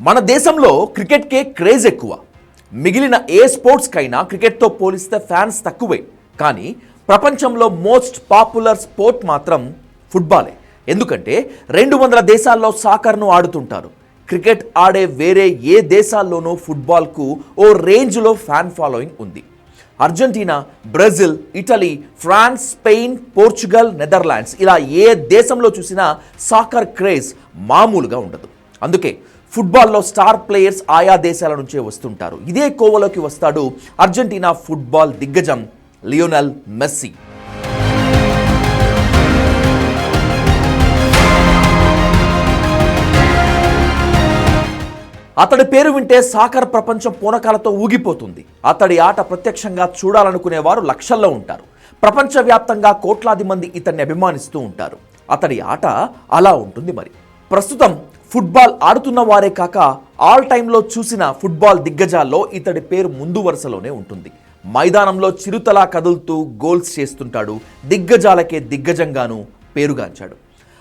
మన దేశంలో క్రికెట్కే క్రేజ్ ఎక్కువ. మిగిలిన ఏ స్పోర్ట్స్కైనా క్రికెట్తో పోలిస్తే ఫ్యాన్స్ తక్కువే. కానీ ప్రపంచంలో మోస్ట్ పాపులర్ స్పోర్ట్ మాత్రం ఫుట్బాలే. ఎందుకంటే 200 దేశాల్లో సాకర్ను ఆడుతుంటారు. క్రికెట్ ఆడే వేరే ఏ దేశాల్లోనూ ఫుట్బాల్కు ఓ రేంజ్లో ఫ్యాన్ ఫాలోయింగ్ ఉంది. Argentina, Brazil, Italy, France, Spain, Portugal, Netherlands ఇలా ఏ దేశంలో చూసినా సాకర్ క్రేజ్ మామూలుగా ఉండదు. అందుకే ఫుట్బాల్లో స్టార్ ప్లేయర్స్ ఆయా దేశాల నుంచే వస్తుంటారు. ఇదే కోవలోకి వస్తాడు అర్జెంటీనా ఫుట్బాల్ దిగ్గజం లియోనెల్ మెస్సీ. అతడి పేరు వింటే సాకర్ ప్రపంచం పూనకాలతో ఊగిపోతుంది. అతడి ఆట ప్రత్యక్షంగా చూడాలనుకునేవారు లక్షల్లో ఉంటారు. ప్రపంచవ్యాప్తంగా కోట్లాది మంది ఇతన్ని అభిమానిస్తూ ఉంటారు. అతడి ఆట అలా ఉంటుంది. మరి ప్రస్తుతం ఫుట్బాల్ ఆడుతున్న వారే కాక ఆల్ టైంలో చూసిన ఫుట్బాల్ దిగ్గజాల్లో ఇతడి పేరు ముందు వరుసలోనే ఉంటుంది. మైదానంలో చిరుతలా కదులుతూ గోల్స్ చేస్తుంటాడు. దిగ్గజాలకే దిగ్గజంగాను పేరుగాంచాడు.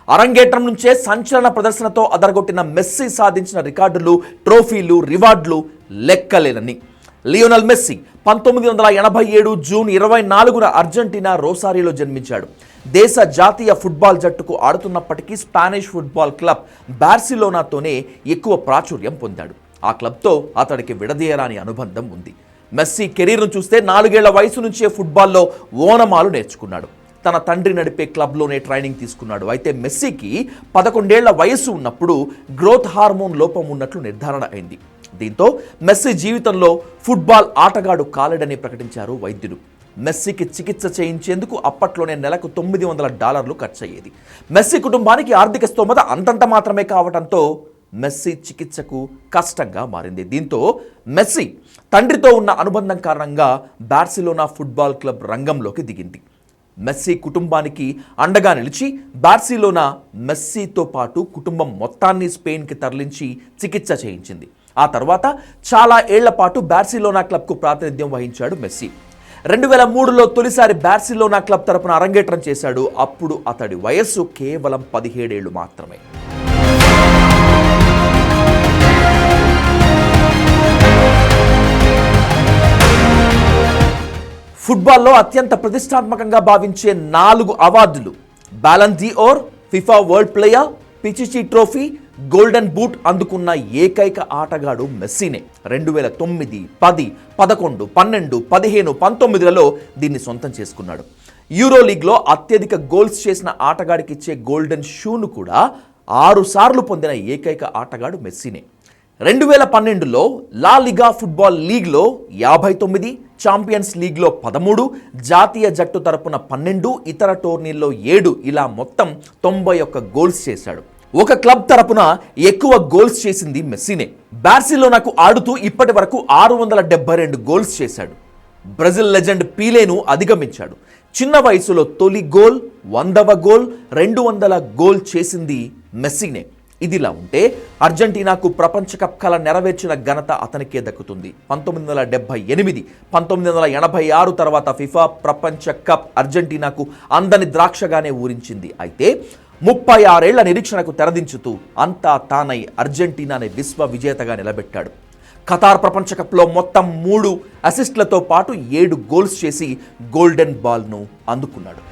అరంగేట్రం నుంచే సంచలన ప్రదర్శనతో అదరగొట్టిన మెస్సీ సాధించిన రికార్డులు, ట్రోఫీలు, రివార్డులు లెక్కలేనని. లియోనెల్ మెస్సీ 1987 జూన్ 24న అర్జెంటీనా రోసారియోలో జన్మించాడు. దేశ జాతీయ ఫుట్బాల్ జట్టుకు ఆడుతున్నప్పటికీ స్పానిష్ ఫుట్బాల్ క్లబ్ బార్సిలోనాతోనే ఎక్కువ ప్రాచుర్యం పొందాడు. ఆ క్లబ్తో అతడికి విడదీయరాని అనుబంధం ఉంది. మెస్సీ కెరీర్ను చూస్తే 4 ఏళ్ల వయసు నుంచే ఫుట్బాల్లో ఓనమాలు నేర్చుకున్నాడు. తన తండ్రి నడిపే క్లబ్లోనే ట్రైనింగ్ తీసుకున్నాడు. అయితే మెస్సీకి 11 ఏళ్ల వయసు ఉన్నప్పుడు గ్రోత్ హార్మోన్ లోపం ఉన్నట్లు నిర్ధారణ అయింది. దీంతో మెస్సీ జీవితంలో ఫుట్బాల్ ఆటగాడు కాలేడని ప్రకటించారు వైద్యులు. మెస్సీకి చికిత్స చేయించేందుకు అప్పట్లోనే నెలకు $900 ఖర్చయ్యేది. మెస్సీ కుటుంబానికి ఆర్థిక స్తోమత అంతంత మాత్రమే కావడంతో మెస్సీ చికిత్సకు కష్టంగా మారింది. దీంతో మెస్సీ తండ్రితో ఉన్న అనుబంధం కారణంగా బార్సిలోనా ఫుట్బాల్ క్లబ్ రంగంలోకి దిగింది. మెస్సీ కుటుంబానికి అండగా నిలిచి బార్సిలోనా మెస్సీతో పాటు కుటుంబం మొత్తాన్ని స్పెయిన్కి తరలించి చికిత్స చేయించింది. ఆ తర్వాత చాలా ఏళ్ల పాటు బార్సిలోనా క్లబ్కు ప్రాతినిధ్యం వహించాడు మెస్సీ. 2003లో తొలిసారి బార్సిలోనా క్లబ్ తరపున అరంగేట్రం చేశాడు. అప్పుడు అతడి వయస్సు కేవలం 17 ఏళ్లు మాత్రమే. ఫుట్బాల్లో అత్యంత ప్రతిష్టాత్మకంగా భావించే 4 అవార్డులు, Ballon d'Or, FIFA world player, Pichichi trophy, golden boot అందుకున్న ఏకైక ఆటగాడు మెస్సీనే. 2009, 10, 11, 12, 15, 19లలో దీన్ని సొంతం చేసుకున్నాడు. యూరో లీగ్లో అత్యధిక గోల్స్ చేసిన ఆటగాడికి ఇచ్చే గోల్డెన్ షూను కూడా 6 సార్లు పొందిన ఏకైక ఆటగాడు మెస్సీనే. 2012లో లా లిగా ఫుట్బాల్ లీగ్లో 59, ఛాంపియన్స్ లీగ్లో 13, జాతీయ జట్టు తరపున 12, ఇతర టోర్నీల్లో 7 ఇలా మొత్తం 91 గోల్స్ చేశాడు. ఒక క్లబ్ తరపున ఎక్కువ గోల్స్ చేసింది మెస్సీనే. బార్సిలోనాకు ఆడుతూ ఇప్పటి వరకు 672 గోల్స్ చేశాడు. బ్రెజిల్ లెజెండ్ పీలేను అధిగమించాడు. చిన్న వయసులో తొలి గోల్, 100వ గోల్, 200ల గోల్ చేసింది మెస్సీనే. ఇదిలా ఉంటే అర్జెంటీనాకు ప్రపంచ కప్ కల నెరవేర్చిన ఘనత అతనికే దక్కుతుంది. 1978, 1986 తర్వాత ఫిఫా ప్రపంచ కప్ అర్జెంటీనాకు అందని ద్రాక్షగానే ఊరించింది. అయితే 36 ఏళ్ల నిరీక్షణకు తెరదించుతూ అంతా తానై అర్జెంటీనాని విశ్వ విజేతగా నిలబెట్టాడు. ఖతార్ ప్రపంచ కప్లో మొత్తం 3 అసిస్టులతో పాటు 7 గోల్స్ చేసి గోల్డెన్ బాల్ను అందుకున్నాడు.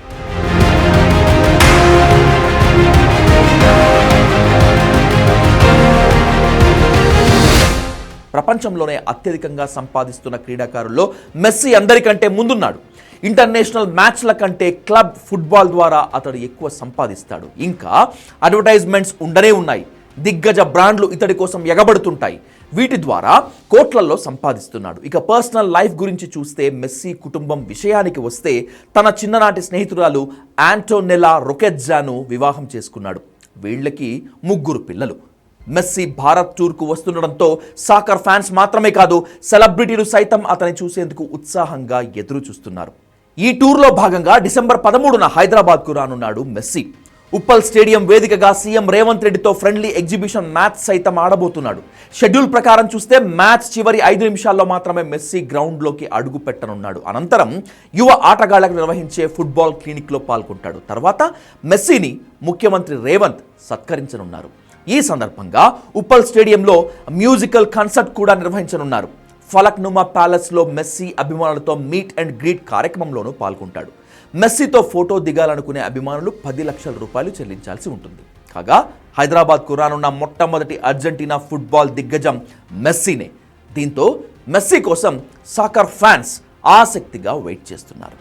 ప్రపంచంలోనే అత్యధికంగా సంపాదిస్తున్న క్రీడాకారుల్లో మెస్సీ అందరికంటే ముందున్నాడు. ఇంటర్నేషనల్ మ్యాచ్ల కంటే క్లబ్ ఫుట్బాల్ ద్వారా అతడు ఎక్కువ సంపాదిస్తాడు. ఇంకా అడ్వర్టైజ్మెంట్స్ ఉండనే ఉన్నాయి. దిగ్గజ బ్రాండ్లు ఇతడి కోసం ఎగబడుతుంటాయి. వీటి ద్వారా కోట్లల్లో సంపాదిస్తున్నాడు. ఇక పర్సనల్ లైఫ్ గురించి చూస్తే మెస్సీ కుటుంబం విషయానికి వస్తే తన చిన్ననాటి స్నేహితురాలు ఆంటోనెలా రొకెట్జాను వివాహం చేసుకున్నాడు. వీళ్ళకి 3 పిల్లలు. మెస్సీ భారత్ టూర్కు వస్తుండడంతో సాకర్ ఫ్యాన్స్ మాత్రమే కాదు, సెలబ్రిటీలు సైతం అతన్ని చూసేందుకు ఉత్సాహంగా ఎదురు చూస్తున్నారు. ఈ టూర్లో భాగంగా డిసెంబర్ 13న హైదరాబాద్కు రానున్నాడు మెస్సీ. ఉప్పల్ స్టేడియం వేదికగా సీఎం రేవంత్ రెడ్డితో ఫ్రెండ్లీ ఎగ్జిబిషన్ మ్యాచ్ సైతం ఆడబోతున్నాడు. షెడ్యూల్ ప్రకారం చూస్తే మ్యాచ్ చివరి 5 నిమిషాల్లో మాత్రమే మెస్సీ గ్రౌండ్లోకి అడుగు పెట్టనున్నాడు. అనంతరం యువ ఆటగాళ్లకు నిర్వహించే ఫుట్బాల్ క్లినిక్లో పాల్గొంటాడు. తర్వాత మెస్సీని ముఖ్యమంత్రి రేవంత్ సత్కరించనున్నారు. ఈ సందర్భంగా ఉప్పల్ స్టేడియంలో మ్యూజికల్ కాన్సర్ట్ కూడా నిర్వహించనున్నారు. ఫలక్నుమా ప్యాలెస్లో మెస్సీ అభిమానులతో మీట్ అండ్ గ్రీట్ కార్యక్రమంలోనూ పాల్గొంటాడు. మెస్సీతో ఫోటో దిగాలనుకునే అభిమానులు 10 లక్షల రూపాయలు చెల్లించాల్సి ఉంటుంది. కాగా హైదరాబాద్కు రానున్న మొట్టమొదటి అర్జెంటీనా ఫుట్బాల్ దిగ్గజం మెస్సీనే. దీంతో మెస్సీ కోసం సాకర్ ఫ్యాన్స్ ఆసక్తిగా వెయిట్ చేస్తున్నారు.